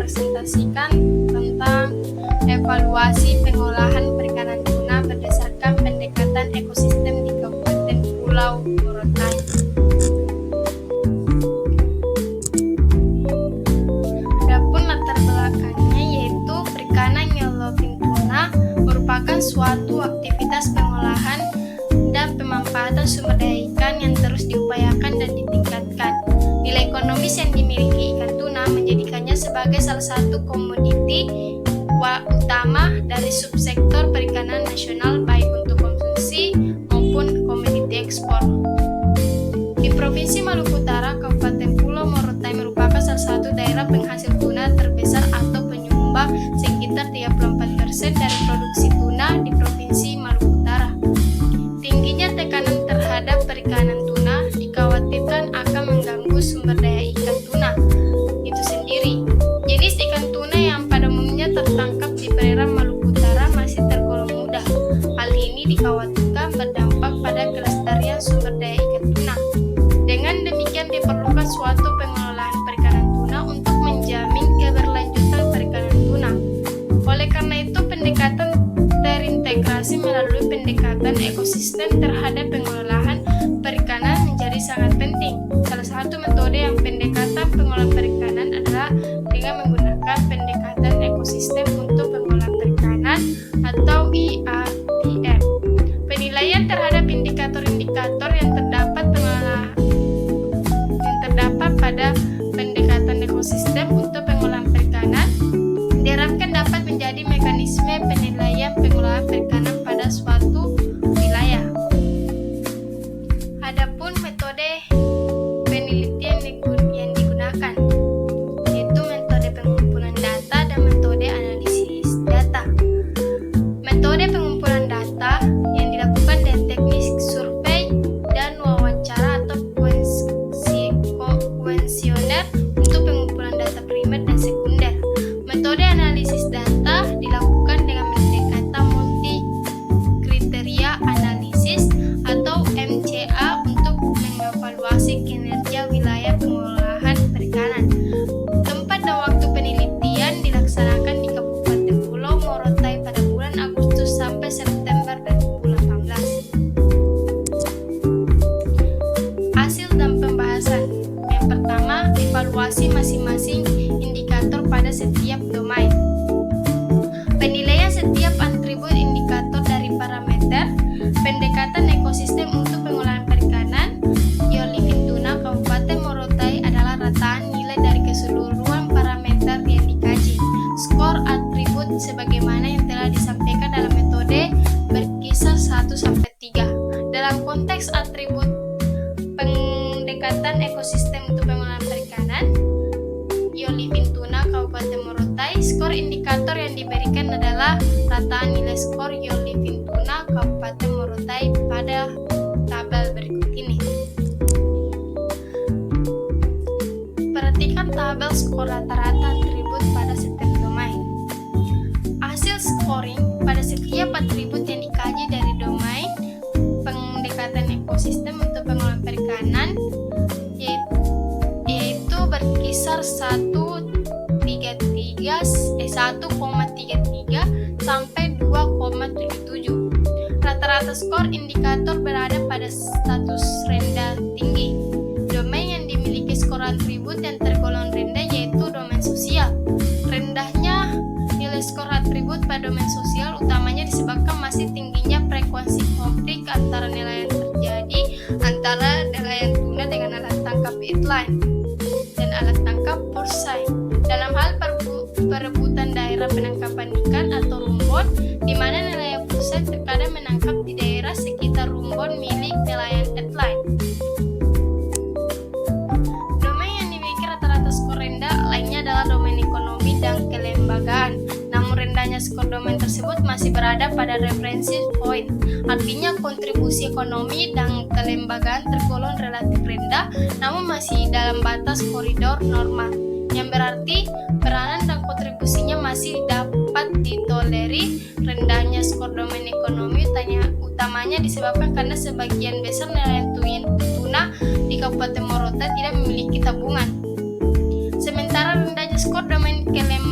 merepresentasikan tentang evaluasi pengolahan perikanan tuna berdasarkan pendekatan ekosistem di Kabupaten Pulau Morotai. Adapun latar belakangnya yaitu perikanan yellowfin tuna merupakan suatu aktivitas pengolahan dan pemanfaatan sumber daya ikan yang terus diupayakan dan ditingkatkan. Nilai ekonomis yang dimiliki ikan tuna menjadikannya sebagai salah satu komoditi utama dari subsektor perikanan nasional baik untuk konsumsi maupun komoditi ekspor. Di Provinsi Maluku Utara, Kabupaten Pulau Morotai merupakan salah satu daerah penghasil tuna terbesar atau penyumbang sekitar 34% dari produksi tuna di Provinsi Maluku Utara. Tingginya tekanan terhadap perikanan tuna dikhawatirkan akan mengganggu sumber daya ikan tuna itu sendiri. Jenis ikan tuna yang pada umumnya tertangkap di perairan Maluku Utara masih tergolong muda. Hal ini dikhawatirkan berdampak pada kelestarian sumber daya ikan tuna. Dengan demikian diperlukan suatu pengelolaan perikanan tuna untuk menjamin keberlanjutan perikanan tuna. Oleh karena itu, pendekatan terintegrasi melalui pendekatan ekosistem terhadap pengelolaan perikanan menjadi sangat penting. Salah satu metode yang pendekatan pengolahan perikanan adalah dengan menggunakan pendekatan ekosistem untuk pengolahan perikanan atau IATM. Penilaian terhadap indikator-indikator yang terdapat pada pendekatan ekosistem untuk pengolahan perikanan diharapkan dapat menjadi mekanisme penilaian pengolahan perikanan pada suatu wilayah. Adapun metode penelitian yang digunakan yaitu metode pengumpulan data dan metode analisis data. Metode pengumpulan data yang dilakukan dengan teknik survei dan wawancara atau kuesioner untuk pengumpulan data primer dan sekunder. Metode analisis data dilakukan dengan pendekatan multi kriteria analisis atau MCA untuk mengevaluasi kinerja wilayah pengolahan perikanan. Tempat dan waktu penelitian dilaksanakan di Kabupaten Pulau Morotai pada bulan Agustus sampai September 2018. Hasil dan pembahasan. Yang pertama, evaluasi masing-masing indikator pada setiap domain. Penilaian setiap atribut indikator dari parameter pendekatan ekosistem untuk pengolahan perikanan yellowfin tuna Kabupaten Morotai adalah rataan nilai dari keseluruhan parameter yang dikaji. Skor atribut sebagaimana yang telah disampaikan dalam metode berkisar 1-3. Dalam konteks atribut pendekatan ekosistem untuk pengolahan perikanan yellowfin tuna Kabupaten Morotai, skor indikator yang diberikan adalah rataan nilai skor yellowfin tuna Kabupaten Morotai pada tabel berikut ini. Perhatikan tabel skor rata-rata atribut pada setiap domain. Hasil scoring pada setiap atribut yang dikaji dari domain pendekatan ekosistem untuk pengolahan perikanan yaitu berkisar 1,33 sampai 2,77. Rata-rata skor indikator berada pada status rendah tinggi. Domain yang dimiliki skor atribut yang tergolong rendah yaitu domain sosial. Rendahnya nilai skor atribut pada domain sosial utamanya disebabkan masih tingginya frekuensi konflik antara nelayan terjadi antara nelayan tuna dengan alat tangkap earline dan alat tangkap bursai dalam hal perebutan daerah penangkapan ikan atau rumbon, di mana nelayan bursai terkadang menangkap di daerah sekitar rumbon milik nelayan earline. Domain yang dimiliki rata-rata skor rendah lainnya adalah domain ekonomi dan kelembagaan. Namun rendahnya skor domain tersebut masih berada pada referensi point. Artinya kontribusi ekonomi dan kelembagaan tergolong relatif rendah namun masih dalam batas koridor normal, yang berarti peranan dan kontribusinya masih dapat ditolerir. Rendahnya skor domain ekonomi utamanya disebabkan karena sebagian besar nelayan tuna di Kabupaten Morotai tidak memiliki tabungan. Sementara rendahnya skor domain kelembagaan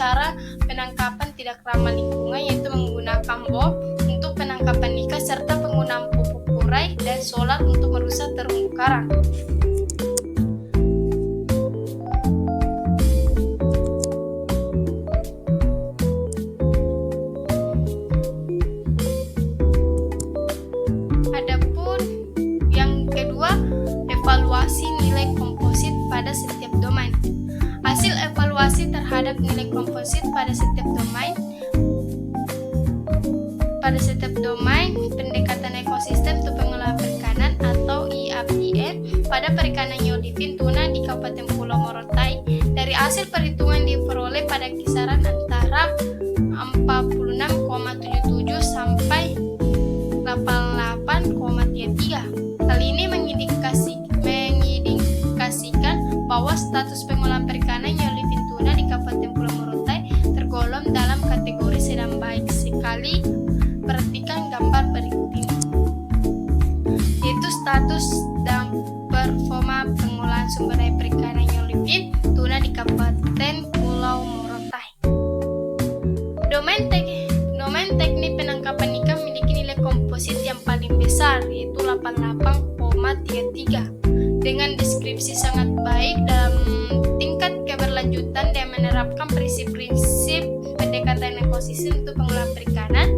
cara penangkapan tidak ramah lingkungan, yaitu menggunakan bom untuk penangkapan ikan serta penggunaan pupuk urai dan solar untuk merusak terumbu karang. Adapun yang kedua, evaluasi nilai komposit pada setiap domain. Hasil evaluasi terhadap nilai komposit pada setiap domain pendekatan ekosistem untuk pengolahan perikanan atau IAPM pada perikanan hiu living tuna di Kabupaten Pulau Morotai. Dari hasil perhitungan diperoleh pada kisaran antara 46,77 sampai 88,33. Hal ini mengindikasikan bahwa status pengolahan perikanan hiu living tuna di Kabupaten Pulau Morotai tergolong dalam kategori sedang baik sekali. Perhatikan gambar berikut ini, yaitu status dan performa pengolahan sumber daya perikanan hiu living tuna di Kabupaten Pulau Morotai. Domain teknik penangkapan ikan memiliki nilai komposit yang paling besar, yaitu 88,33, dengan deskripsi sangat baik dalam tingkat keberlanjutan dan menerapkan prinsip-prinsip pendekatan ekosistem untuk pengolahan perikanan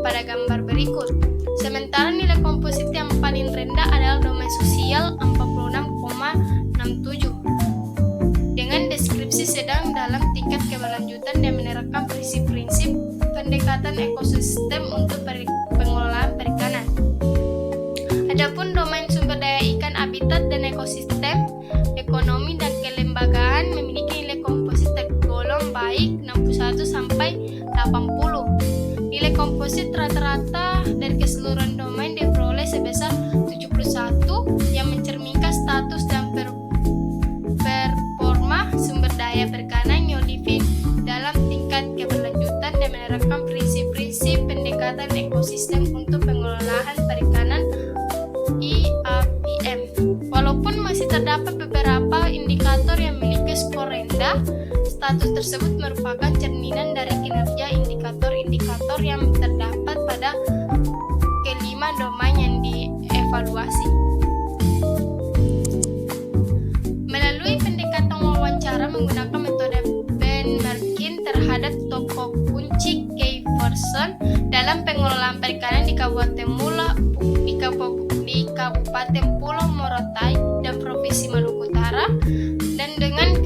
pada gambar berikut. Sementara nilai komposit yang paling rendah adalah domain sosial 46,67 dengan deskripsi sedang dalam tingkat keberlanjutan dan menerapkan prinsip-prinsip pendekatan ekosistem untuk pengelolaan perikanan. Adapun domain sumber daya ikan, habitat dan ekosistem, ekonomi dan kelembagaan memiliki nilai komposit tergolong baik 61 sampai 80. Nilai komposit rata-rata dari keseluruhan domain diperoleh sebesar 71 yang mencerminkan status dan performa sumber daya perikanan hiu living dalam tingkat keberlanjutan dan menerapkan prinsip-prinsip pendekatan ekosistem untuk pengelolaan perikanan IAPM. Walaupun masih terdapat beberapa indikator yang memiliki skor rendah, status tersebut merupakan cerminan dari kinerja indikator-indikator yang terdapat pada kelima domain yang dievaluasi. Melalui pendekatan wawancara menggunakan metode benchmarking terhadap tokoh kunci key person dalam pengelolaan perikanan di Kabupaten Pulau Morotai dan Provinsi Maluku Utara, dan dengan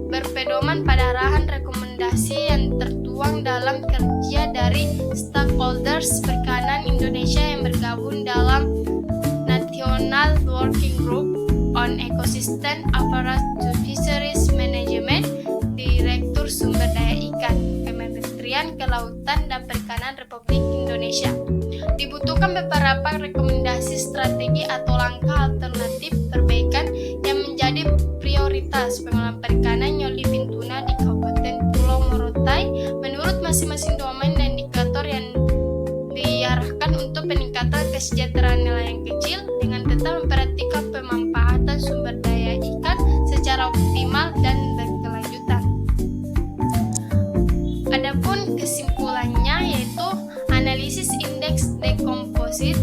berpedoman pada arahan rekomendasi yang tertuang dalam kerja dari stakeholders perikanan Indonesia yang bergabung dalam National Working Group on Ecosystem Approach to Fisheries Management, Direktur Sumber Daya Ikan, Kementerian Kelautan dan Perikanan Republik Indonesia. Dibutuhkan beberapa rekomendasi strategi atau langkah alternatif perbaikan yang menjadi prioritas pengolahan perikanan hiu living tuna di Kabupaten Pulau Morotai menurut masing-masing domain dan indikator yang diarahkan untuk peningkatan kesejahteraan nelayan kecil dengan tetap memperhatikan pemanfaatan sumber daya ikan secara optimal dan berkelanjutan. Adapun kesimpulannya yaitu analisis indeks dekomposit,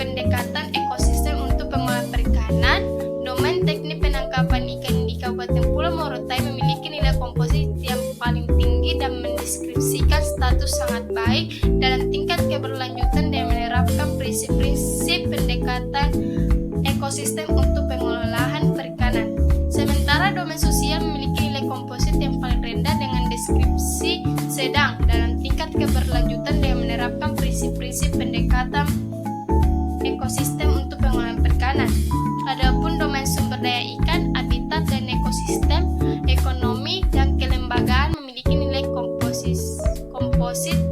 pendekatan ekosistem untuk pengolahan perikanan, domain teknik penangkapan ikan di Kabupaten Pulau Morotai memiliki nilai komposit yang paling tinggi dan mendeskripsikan status sangat baik dalam tingkat keberlanjutan dan menerapkan prinsip-prinsip pendekatan ekosistem untuk pengelolaan perikanan. Sementara domain sosial memiliki nilai komposit yang paling rendah dengan deskripsi sedang dalam tingkat keberlanjutan dan menerapkan prinsip-prinsip pendekatan ekosistem untuk pengelolaan perikanan. Adapun domain sumber daya ikan, habitat dan ekosistem, ekonomi dan kelembagaan memiliki nilai komposit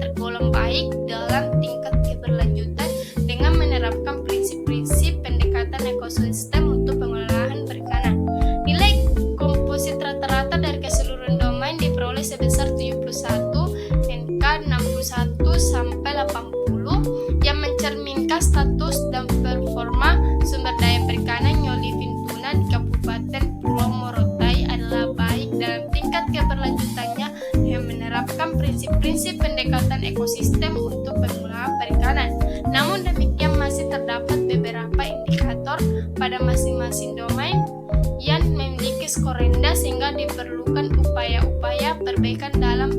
tergolong baik dalam tingkat keberlanjutan dengan menerapkan prinsip-prinsip pendekatan ekosistem untuk pengelolaan perikanan. Nilai komposit rata-rata dari keseluruhan domain diperoleh sebesar 71, NK 61 sampai 80 yang mencerminkan status dan performa sumber daya perikanan hiu living tuna di Kabupaten Pulau Morotai adalah baik dalam tingkat keberlanjutannya pendekatan ekosistem untuk pengelolaan perikanan. Namun demikian masih terdapat beberapa indikator pada masing-masing domain yang memiliki skor rendah sehingga diperlukan upaya-upaya perbaikan dalam